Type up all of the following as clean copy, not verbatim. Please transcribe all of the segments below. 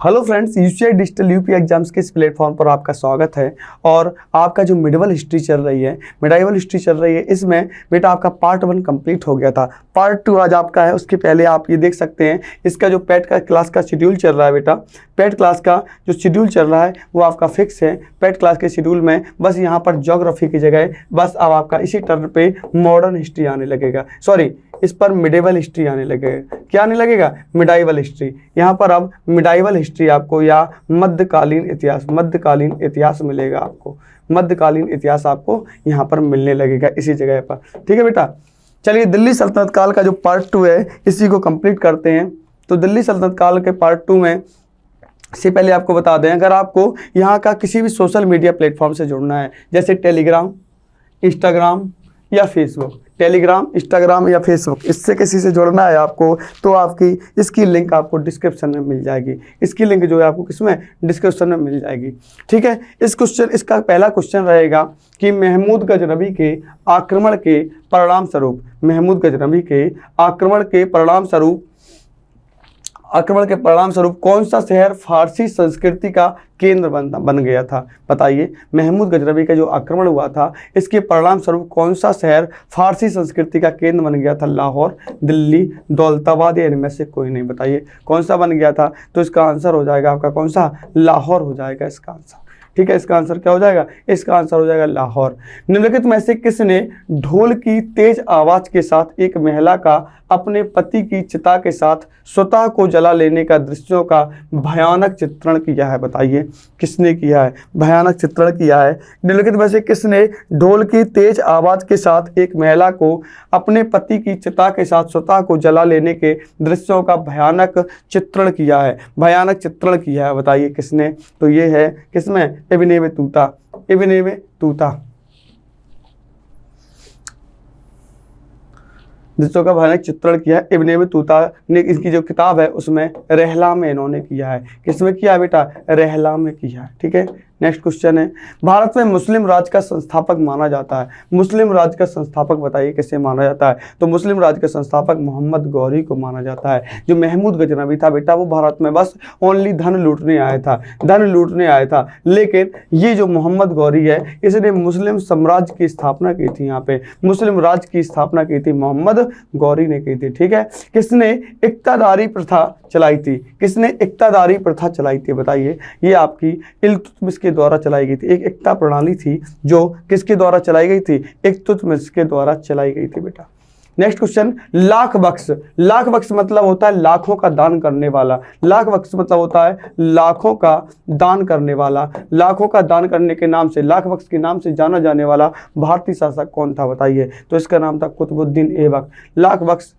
Hello friends, UCI digital UP exams के इस platform पर आपका स्वागत है। और आपका जो मिडिवल हिस्ट्री चल रही है, मिडाइवल हिस्ट्री चल रही है, इसमें बेटा आपका पार्ट 1 कंप्लीट हो गया था। पार्ट 2 आज आपका है। उसके पहले आप ये देख सकते हैं इसका जो पेट का क्लास का शेड्यूल चल रहा है। बेटा पेट क्लास का जो शेड्यूल चल रहा है वो आपका फिक्स है। पेट क्लास के शेड्यूल में बस यहाँ पर ज्योग्राफी की जगह बस अब आपका इसी टर्न पे मॉडर्न हिस्ट्री आने लगेगा, सॉरी इस पर मिडिवल हिस्ट्री आने लगेगा। क्या आने लगेगा? Medieval history. यहाँ पर अब मिडाइवल हिस्ट्री आपको या मध्यकालीन इतिहास मिलेगा आपको। मध्यकालीन इतिहास आपको यहाँ पर मिलने लगेगा इसी जगह पर। ठीक है बेटा, चलिए दिल्ली सल्तनत काल का जो पार्ट 2 है इसी को कंप्लीट करते हैं। तो दिल्ली सल्तनत काल के पार्ट 2 में से पहले आपको बता दें, अगर आपको यहाँ का किसी भी सोशल मीडिया प्लेटफॉर्म से जुड़ना है, जैसे टेलीग्राम, इंस्टाग्राम या फेसबुक, टेलीग्राम, इंस्टाग्राम या फेसबुक, इससे किसी से जुड़ना है आपको, तो आपकी इसकी लिंक आपको डिस्क्रिप्शन में मिल जाएगी। इसकी लिंक जो है आपको किसमें? डिस्क्रिप्शन में मिल जाएगी। ठीक है, इसका पहला क्वेश्चन रहेगा कि महमूद गजनबी के आक्रमण के परिणाम स्वरूप, महमूद गजनबी के आक्रमण के परिणाम स्वरूप कौन सा शहर फारसी संस्कृति का केंद्र बन गया था? बताइए, महमूद गजनबी का जो आक्रमण हुआ था इसके परिणाम स्वरूप कौन सा शहर फारसी संस्कृति का केंद्र बन गया था? लाहौर, दिल्ली, दौलताबाद या इनमें से कोई नहीं। बताइए कौन सा बन गया था? तो इसका आंसर हो जाएगा आपका कौन सा? लाहौर हो जाएगा इसका आंसर। ठीक है, इसका आंसर क्या हो जाएगा? इसका आंसर हो जाएगा लाहौर। निम्नलिखित में से किसने ढोल की तेज आवाज के साथ एक महिला का अपने पति की चिता के साथ स्वतः को जला लेने का दृश्यों का भयानक चित्रण किया है? बताइए किसने किया है? भयानक चित्रण किया है। निम्नलिखित में से किसने ढोल की तेज आवाज के साथ एक महिला को अपने पति की चिता के साथ स्वतः को जला लेने के दृश्यों का भयानक चित्रण किया है? भयानक चित्रण किया है, बताइए किसने? तो ये है किसमें? Ibn Battuta. इब्ने बतूता दृश्यों का भयानक चित्रण किया है इब्ने बतूता ने। इसकी जो किताब है उसमें रहला में इन्होंने किया है। किसमें किया है बेटा? रहला में किया है। ठीक है, नेक्स्ट क्वेश्चन है, भारत में मुस्लिम राज का संस्थापक माना जाता है। मुस्लिम राज का संस्थापक बताइए किसे माना जाता है? तो मुस्लिम राज का संस्थापक मोहम्मद गौरी को माना जाता है। जो महमूद गजनबी था बेटा वो भारत में बस ओनली धन लूटने आया था, लेकिन ये जो मोहम्मद गौरी है इसने मुस्लिम साम्राज्य की स्थापना की थी। यहाँ पे मुस्लिम राज की स्थापना की थी मोहम्मद गौरी ने की थी। ठीक है, किसने इक्तादारी प्रथा चलाई थी? किसने इक्तादारी प्रथा चलाई थी? बताइए, ये आपकी इल्तुतमिश के द्वारा चलाई गई थी। एक एकता प्रणाली थी जो किसके द्वारा चलाई गई थी? इल्तुतमिश के द्वारा चलाई गई थी बेटा। नेक्स्ट क्वेश्चन, लाख बख्श। लाख बख्श मतलब होता है लाखों का दान करने वाला। लाख बख्श मतलब होता है लाखों का दान करने वाला। लाखों का दान करने के नाम से, लाख बख्श के नाम से जाना जाने वाला भारतीय शासक कौन था? बताइए, तो इसका नाम था कुतुबुद्दीन ऐबक। लाख बख्श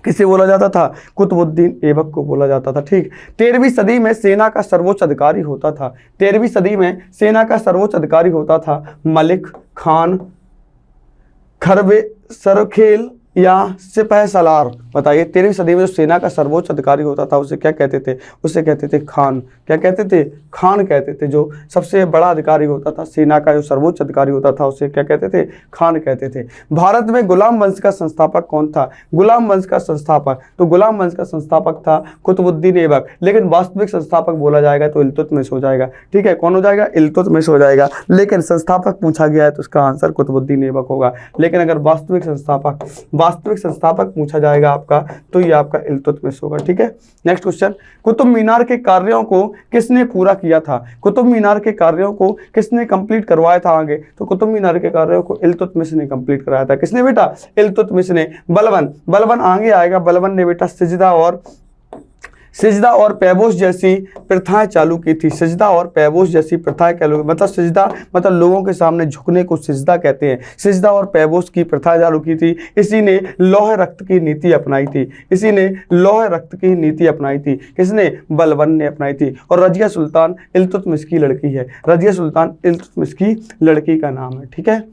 किसे बोला जाता था? कुतुबुद्दीन ऐबक को बोला जाता था। ठीक, 13वीं सदी में सेना का सर्वोच्च अधिकारी होता था। 13वीं सदी में सेना का सर्वोच्च अधिकारी होता था मलिक खान, खरबे सरखेल या सिपह सलार। बताइए, 13वीं सदी में जो सेना का सर्वोच्च अधिकारी होता था उसे क्या कहते थे? उसे कहते थे खान। क्या कहते थे? खान कहते थे। जो सबसे बड़ा अधिकारी होता था, सेना का जो सर्वोच्च अधिकारी होता था उसे क्या कहते थे? खान कहते थे। भारत में गुलाम वंश का संस्थापक कौन था? गुलाम वंश का संस्थापक, तो गुलाम वंश का संस्थापक था कुतुबुद्दीन ऐबक, लेकिन वास्तविक संस्थापक बोला जाएगा तो इल्तुतमिश हो जाएगा। ठीक है, कौन हो जाएगा? इल्तुतमिश हो जाएगा। लेकिन संस्थापक पूछा गया है तो उसका आंसर कुतुबुद्दीन ऐबक होगा। लेकिन अगर वास्तविक संस्थापक पूछा जाएगा आपका तो ये आपका इल्तुतमिश होगा। ठीक है, नेक्स्ट क्वेश्चन, कुतुब मीनार के कार्यों को किसने पूरा किया था? कुतुब मीनार के कार्यों को किसने कंप्लीट करवाया था आगे? तो कुतुब मीनार के कार्यों को इल्तुतमिश ने कंप्लीट कराया था। किसने बेटा? इल्तुतमिश ने। बलबन आगे आएगा। बलबन ने बेटा सिजदा और पैबोस जैसी प्रथाएं चालू की थी। सिजदा और पैबोस जैसी प्रथाएं मतलब सिजदा मतलब लोगों के सामने झुकने को सिजदा कहते हैं। सिजदा और पैबोस की प्रथा चालू की थी। इसी ने लौह रक्त की नीति अपनाई थी। किसने? बलबन ने अपनाई थी। और रजिया सुल्तान इल्तुतमिश की लड़की है। रजिया सुल्तान इल्तुतमिश की लड़की का नाम है। ठीक है,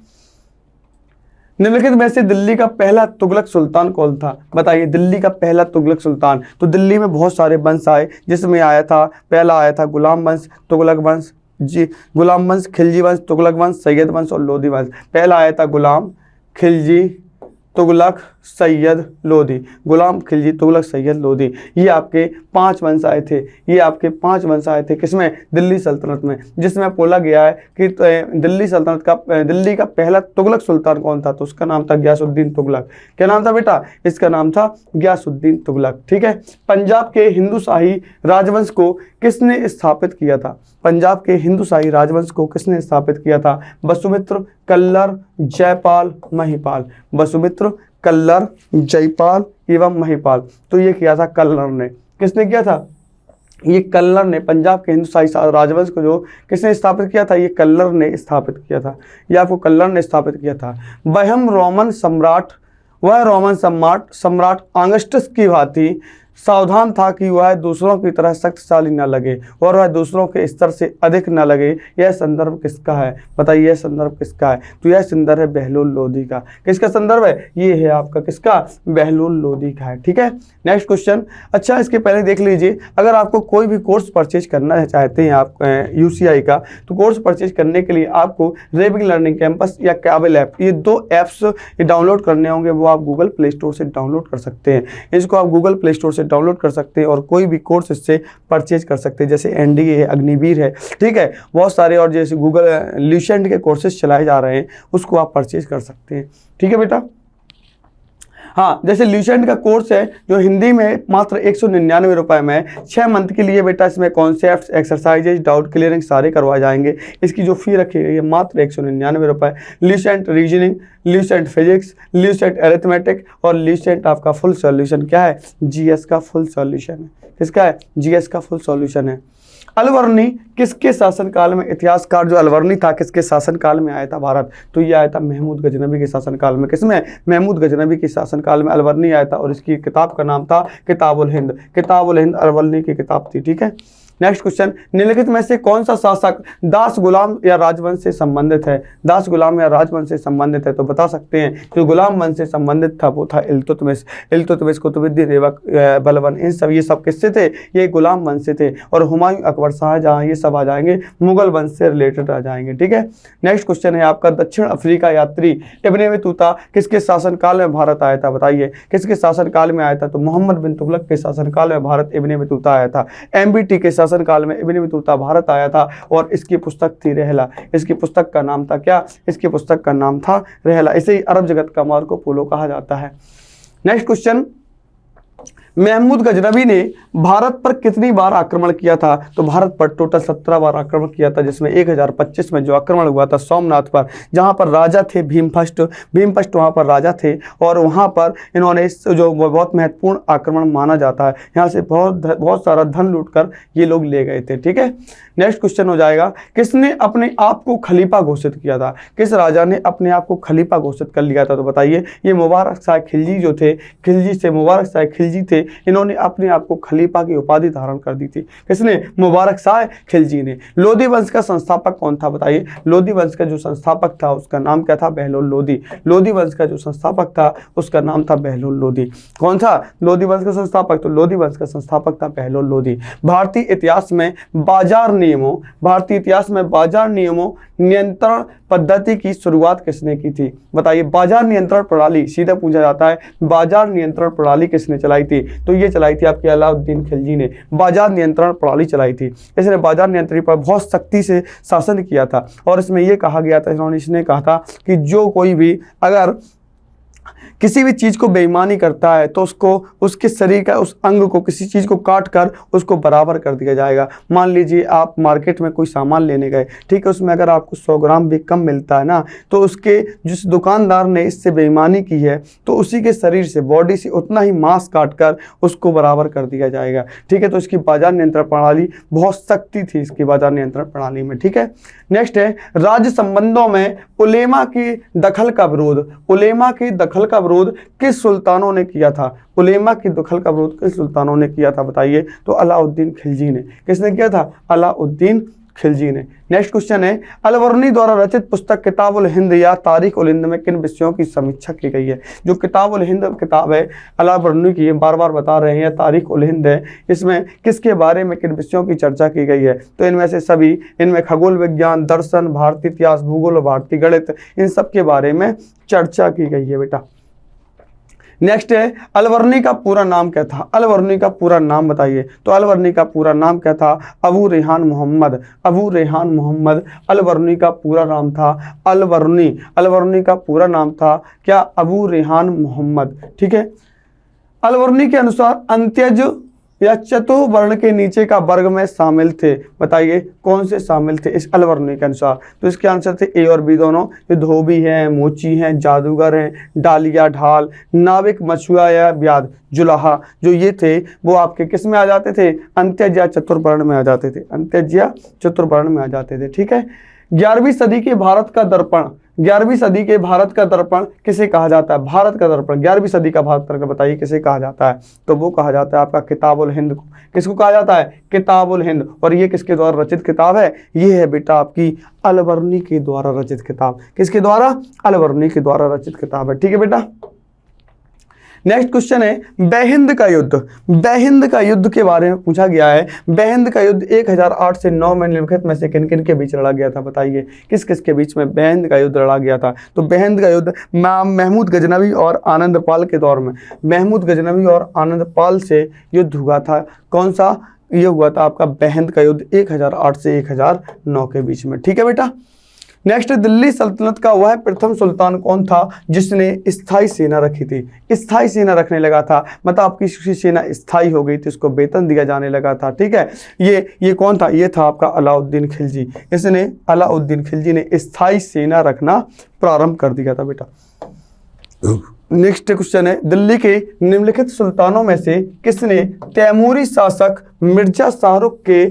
निम्नलिखित में से दिल्ली का पहला तुगलक सुल्तान कौन था? बताइए, दिल्ली का पहला तुगलक सुल्तान। तो दिल्ली में बहुत सारे वंश आए जिसमें पहला आया था गुलाम वंश, तुगलक वंश, गुलाम वंश, खिलजी वंश, तुगलक वंश, सैयद वंश और लोधी वंश। पहला आया था गुलाम, खिलजी, तुगलक सैयद लोधी, गुलाम खिलजी, तुगलक, सैयद लोधी, ये आपके 5 वंश आए थे। ये आपके 5 वंश आए थे किसमें? दिल्ली सल्तनत में, जिसमें बोला गया है कि दिल्ली सल्तनत का दिल्ली का पहला तुगलक सुल्तान कौन था? तो उसका नाम था गयासुद्दीन तुगलक। क्या नाम था बेटा? इसका नाम था गयासुद्दीन तुगलक। ठीक है। पंजाब के हिंदू शाही राजवंश को किसने स्थापित किया था? पंजाब के हिंदू शाही राजवंश को किसने स्थापित किया था? वसुमित्र, कल्लर, जयपाल, महिपाल। वसुमित्र, कल्लर, जयपाल एवं महिपाल। तो ये किया था कल्लर ने। किसने किया था? ये कल्लर ने। पंजाब के हिंदू शाही राजवंश को जो किसने स्थापित किया था? ये कल्लर ने स्थापित किया था। ये आपको कल्लर ने स्थापित किया था। वह रोमन सम्राट ऑगस्टस की भांति सावधान था कि वह दूसरों की तरह शक्तिशाली न लगे और वह दूसरों के स्तर से अधिक न लगे। यह संदर्भ किसका है? बताइए, यह संदर्भ किसका है? तो यह संदर्भ है बहलोल लोधी का। किसका संदर्भ है? ये है आपका किसका? बहलोल लोधी का है। ठीक है। Next question. अच्छा, इसके पहले देख लीजिए, अगर आपको कोई भी कोर्स परचेज करना चाहते हैं आप UCI का, तो कोर्स परचेज करने के लिए आपको रेविंग लर्निंग कैंपस या काबिल ऐप, ये 2 ऐप्स डाउनलोड करने होंगे। वो आप गूगल प्ले स्टोर से डाउनलोड कर सकते हैं। इसको आप गूगल प्ले स्टोर से डाउनलोड कर सकते हैं और कोई भी कोर्स इससे परचेज कर सकते हैं। जैसे NDA है, अग्निवीर है, ठीक है, बहुत सारे, और जैसे गूगल ल्यूसेंट के कोर्सेज चलाए जा रहे हैं, उसको आप परचेज कर सकते हैं। ठीक है बेटा। हाँ, जैसे ल्यूसेंट का कोर्स है जो हिंदी में मात्र 199 रुपये में 6 मंथ के लिए बेटा, इसमें कॉन्सेप्ट, एक्सरसाइजेज, डाउट क्लियरिंग सारे करवाए जाएंगे। इसकी जो फी रखी गई है मात्र 199 रुपये। Lucent reasoning, Lucent physics, Lucent arithmetic और ल्यूसेंट आपका फुल सॉल्यूशन क्या है? GS का फुल सॉल्यूशन है। किसका है? GS का फुल सॉल्यूशन है। अलवर्णी किसके शासनकाल में? इतिहासकार जो अलवर्णी था किसके शासनकाल में आया था भारत? तो ये आया था महमूद गजनबी के शासनकाल में। किसमें? महमूद गजनबी के शासनकाल में अलवर्णी आया था और इसकी किताब का नाम था किताबुल हिंद। किताबुल हिंद अलवर्णी की किताब थी। ठीक है। Next question. निम्नलिखित में से कौन सा शासक दास गुलाम या राजवंश से संबंधित है? दास गुलाम या राजवंश से संबंधित है तो बता सकते हैं। जो गुलाम वंश से संबंधित था वो था इल्तुतमिश, कुतुबुद्दीन ऐबक, बलबन, इन सब, ये सब किससे थे? ये गुलाम वंश से थे। और हुमायूं, अकबर, शाहजहां, ये सब आ जाएंगे मुगल वंश से रिलेटेड आ जाएंगे। ठीक है। नेक्स्ट क्वेश्चन है आपका, दक्षिण अफ्रीका यात्री इब्ने बतूता किसके शासनकाल में भारत आया था? बताइए, किसके शासनकाल में आया था? तो मोहम्मद बिन तुगलक के शासनकाल में भारत इब्ने बतूता आया था। MBT के काल में इब्ने बतूता भारत आया था और इसकी पुस्तक थी रहला। इसकी पुस्तक का नाम था क्या? इसकी पुस्तक का नाम था रहला। इसे ही अरब जगत का मार्को पोलो कहा जाता है। Next question. महमूद गजनबी ने भारत पर कितनी बार आक्रमण किया था? तो भारत पर टोटल 17 बार आक्रमण किया था, जिसमें 1025 में जो आक्रमण हुआ था सोमनाथ पर, जहां पर राजा थे भीमफस्ट वहां पर राजा थे और वहां पर इन्होंने जो बहुत महत्वपूर्ण आक्रमण माना जाता है, यहाँ से बहुत सारा धन लूटकर ये लोग ले गए थे। ठीक है। नेक्स्ट क्वेश्चन हो जाएगा, किसने अपने आप को खलीफा घोषित किया था? किस राजा ने अपने आप को खलीफा घोषित कर लिया था? तो बताइए, ये मुबारक शाह खिलजी जो थे, खिलजी से मुबारक शाह खिलजी थे, इन्होंने अपने आप को खलीफा की उपाधि धारण कर दी थी। किसने? मुबारक शाह खिलजी ने। लोधी वंश का संस्थापक कौन था? बताइए, लोधी वंश का जो संस्थापक था उसका नाम क्या था? बहलोल लोधी। लोधी वंश का जो संस्थापक था उसका नाम था बहलोल लोधी। कौन था लोधी वंश का संस्थापक? तो लोधी वंश का संस्थापक था बहलोल लोधी। भारतीय इतिहास में बाजार नियमों नियंत्रण पद्धति की शुरुआत किसने की थी? बताइए, बाजार नियंत्रण प्रणाली, सीधा पूछा जाता है, बाजार नियंत्रण प्रणाली किसने चलाई थी? तो ये चलाई थी आपके अलाउद्दीन खिलजी ने बाजार नियंत्रण प्रणाली चलाई थी। इसने बाजार नियंत्रण पर बहुत सख्ती से शासन किया था और इसमें यह कहा गया था, इसने कहा था कि जो कोई भी अगर किसी भी चीज़ को बेईमानी करता है तो उसको, उसके शरीर का उस अंग को, किसी चीज़ को काट कर उसको बराबर कर दिया जाएगा। मान लीजिए आप मार्केट में कोई सामान लेने गए, ठीक है, उसमें अगर आपको 100 ग्राम भी कम मिलता है ना, तो उसके जिस दुकानदार ने इससे बेईमानी की है तो उसी के शरीर से, बॉडी से उतना ही मांस काट कर उसको बराबर कर दिया जाएगा। ठीक है। तो इसकी बाजार नियंत्रण प्रणाली बहुत सख्ती थी, इसकी बाजार नियंत्रण प्रणाली में। ठीक है। नेक्स्ट है, राज्य संबंधों में उलेमा की दखल का विरोध। उलेमा की दखल का विरोध किस सुल्तानों ने किया था? उलेमा की दखल का विरोध किस सुल्तानों ने किया था? बताइए। तो अलाउद्दीन खिलजी ने। किसने किया था? अलाउद्दीन खिलजी ने। नेक्स्ट क्वेश्चन है, अलवर्णी द्वारा रचित पुस्तक किताबुल हिंद या तारीख उल हिंद में किन विषयों की समीक्षा की गई है? जो किताबुल हिंद किताब है अलवर्णी की, बार बार बता रहे हैं, तारीख उल हिंद है, इसमें किसके बारे में, किन विषयों की चर्चा की गई है? तो इनमें से सभी, इनमें खगोल विज्ञान, दर्शन, भारतीय इतिहास, भूगोल, भारतीय गणित, इन सब के बारे में चर्चा की गई है बेटा। नेक्स्ट है अलवर्नी का पूरा नाम क्या था, अलवर्नी का पूरा नाम बताइए। तो अलवर्नी का पूरा नाम क्या था, अबू रेहान मोहम्मद, अबू रेहान मोहम्मद अलवर्नी का पूरा नाम था। अलवर्नी, अलवर्नी का पूरा नाम था क्या, अबू रेहान मोहम्मद। ठीक है, अलवर्नी के अनुसार अंत्यज या चतुर्वर्ण के नीचे का वर्ग में शामिल थे, बताइए कौन से शामिल थे इस अलवर्नी के अनुसार। तो इसके आंसर थे ए और बी दोनों। ये धोबी हैं, मोची हैं, जादूगर हैं, डालिया, ढाल, नाविक, मछुआ या व्याध, जुलाहा, जो ये थे वो आपके किस में आ जाते थे, अंत्यज या चतुर्वर्ण में आ जाते थे, अंत्यज या चतुर्वर्ण में आ जाते थे। ठीक है, 11वीं सदी के भारत का दर्पण, 11वीं सदी के भारत का दर्पण किसे कहा जाता है, भारत का दर्पण 11वीं सदी का भारत का बताइए किसे कहा जाता है। तो वो कहा जाता है आपका किताबुल हिंद को। किसको कहा जाता है, किताबुल हिंद। और ये किसके द्वारा रचित किताब है, ये है बेटा आपकी अलवर्नी के द्वारा रचित किताब। किसके द्वारा, अलवर्नी के द्वारा रचित किताब है। ठीक है बेटा। नेक्स्ट क्वेश्चन है बेहिंद का युद्ध, बेहिंद का युद्ध के बारे में पूछा गया है। बेहिंद का युद्ध 1008 से 9 में निम्नलिखित में से किन किन के बीच लड़ा गया था, बताइए किस किस के बीच में बेहिंद का युद्ध लड़ा गया था। तो बेहिंद का युद्ध महमूद गजनवी और आनंदपाल के दौर में, महमूद गजनवी और आनंदपाल से युद्ध हुआ था। कौन सा, ये हुआ था आपका बेहिंद का युद्ध 1008 से 1009 के बीच में। ठीक है बेटा। नेक्स्ट, दिल्ली सल्तनत का वह प्रथम सुल्तान कौन था जिसने स्थायी सेना रखी थी, स्थायी सेना रखने लगा था, मतलब आपकी सेना स्थायी हो गई थी, उसको वेतन दिया जाने लगा था। ठीक है, ये कौन था, ये था आपका अलाउद्दीन खिलजी। इसने, अलाउद्दीन खिलजी ने स्थायी सेना रखना प्रारंभ कर दिया था बेटा। नेक्स्ट क्वेश्चन है दिल्ली के निम्नलिखित सुल्तानों में से किसने तैमूरी शासक मिर्जा शाहरुख के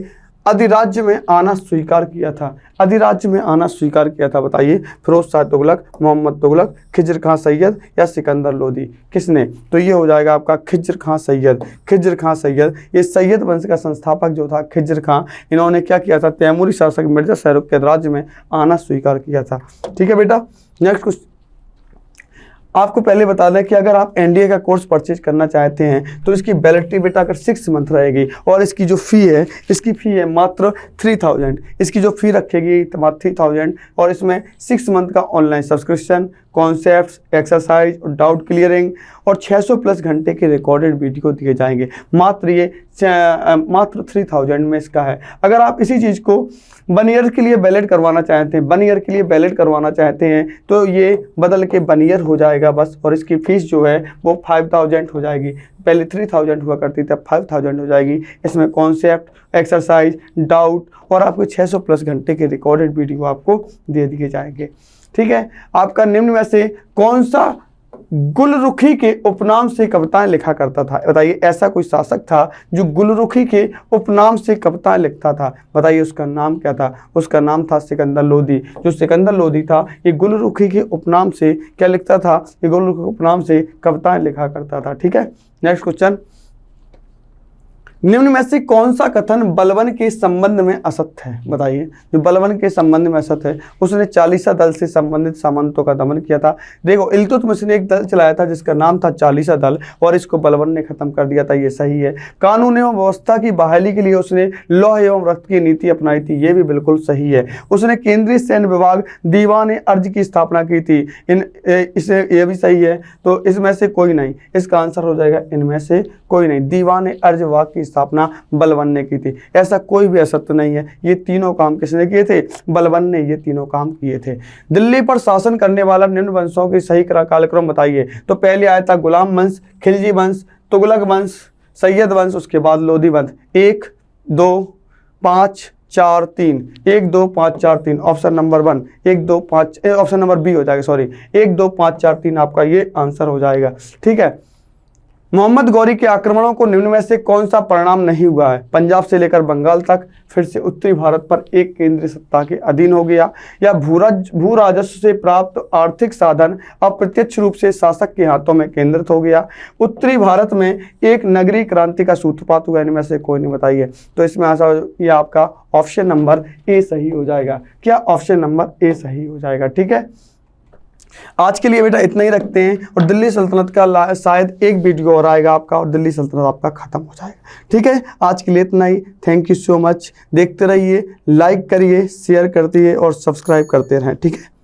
अधिराज्य में आना स्वीकार किया था, अधिराज्य में आना स्वीकार किया था, बताइए फिरोज शाह तुगलक, मोहम्मद तुगलक, खिज्र खां सैयद या सिकंदर लोदी, किसने। तो ये हो जाएगा आपका खिज्र खां सैयद, खिज्र खां सैयद। ये सैयद वंश का संस्थापक जो था खिज्र खां, इन्होंने क्या किया था, तैमूरी शासक मिर्जा शाहरुख के अधिराज्य में आना स्वीकार किया था। ठीक है बेटा। नेक्स्ट क्वेश्चन, आपको पहले बता दें कि अगर आप एनडीए का कोर्स परचेज करना चाहते हैं तो इसकी वैलिडिटी बेटा अगर 6 मंथ रहेगी और इसकी जो फ़ी है, इसकी फ़ी है मात्र 3000। इसकी जो फ़ी रखेगी मात्र 3000 और इसमें 6 मंथ का ऑनलाइन सब्सक्रिप्शन, कॉन्सेप्ट्स, एक्सरसाइज और डाउट क्लियरिंग और 600 प्लस घंटे के रिकॉर्डेड वीडियो दिए जाएंगे। मात्र ये मात्र 3000 में इसका है। अगर आप इसी चीज़ को 1 ईयर के लिए वैलिड करवाना चाहते हैं, 1 ईयर के लिए वैलिड करवाना चाहते हैं तो ये बदल के 1 ईयर हो जाएगा बस, और इसकी फ़ीस जो है वो 5000 हो जाएगी। पहले 3000 हुआ करती थी, अब 5000 हो जाएगी। इसमें कॉन्सेप्ट, एक्सरसाइज, डाउट और आपको 600 प्लस घंटे के रिकॉर्डेड वीडियो आपको दे दिए जाएंगे। ठीक है। आपका निम्न में से कौन सा गुलरुखी के उपनाम से कविताएं लिखा करता था, बताइए ऐसा कोई शासक था जो गुलरुखी के उपनाम से कविताएं लिखता था, बताइए उसका नाम क्या था। उसका नाम था सिकंदर लोदी। जो सिकंदर लोदी था ये गुलरुखी के उपनाम से क्या लिखता था, ये गुलरुखी के उपनाम से कविताएं लिखा करता था। ठीक है। नेक्स्ट क्वेश्चन, निम्न में से कौन सा कथन बलवन के संबंध में असत्य है, बताइए। जो बलवन के संबंध में असत्य है, उसने चालीसा दल से संबंधित सामंतों का दमन किया था। देखो इल्तुतमिश ने एक दल चलाया था जिसका नाम था चालीसा दल और इसको बलवन ने खत्म कर दिया था, ये सही है। कानून एवं व्यवस्था की बहाली के लिए उसने लौह एवं रक्त की नीति अपनाई थी, ये भी बिल्कुल सही है। उसने केंद्रीय सैन्य विभाग दीवान अर्ज की स्थापना की थी, इसे ये भी सही है। तो इसमें से कोई नहीं, इसका आंसर हो जाएगा इनमें से कोई नहीं। दीवान अर्ज विभाग की स्थापना बलवन ने की थी, ऐसा कोई भी असत्य नहीं है। ये तीनों काम किसने किए थे, बलवन ने ये तीनों काम किए थे। दिल्ली पर शासन करने वाला निम्न वंशों की सही कालक्रम बताइए। तो पहले आया था गुलाम वंश, खिलजी वंश, तुगलक वंश, सैयद वंश, उसके बाद लोधी वंश। 1 2 5 4 3, 1 2 5 4 3 option number 1, 1 2 5 option number B हो जाएगा, सॉरी 1 2 5 4 3 आपका ये आंसर हो जाएगा। ठीक है। मोहम्मद गौरी के आक्रमणों को निम्न में से कौन सा परिणाम नहीं हुआ है, पंजाब से लेकर बंगाल तक फिर से उत्तरी भारत पर एक केंद्रीय सत्ता के अधीन हो गया, या भू राजस्व से प्राप्त आर्थिक साधन अप्रत्यक्ष रूप से शासक के हाथों में केंद्रित हो गया, उत्तरी भारत में एक नगरीय क्रांति का सूत्रपात हुआ, इनमें से कोई नहीं बताइए। तो इसमें आंसर ये आपका ऑप्शन नंबर ए सही हो जाएगा। क्या ऑप्शन नंबर ए सही हो जाएगा। ठीक है। आज के लिए बेटा इतना ही रखते हैं और दिल्ली सल्तनत का शायद एक वीडियो और आएगा आपका और दिल्ली सल्तनत आपका खत्म हो जाएगा। ठीक है। आज के लिए इतना ही। Thank you so much. देखते रहिए, लाइक करिए, शेयर करते और सब्सक्राइब करते रहें। ठीक है।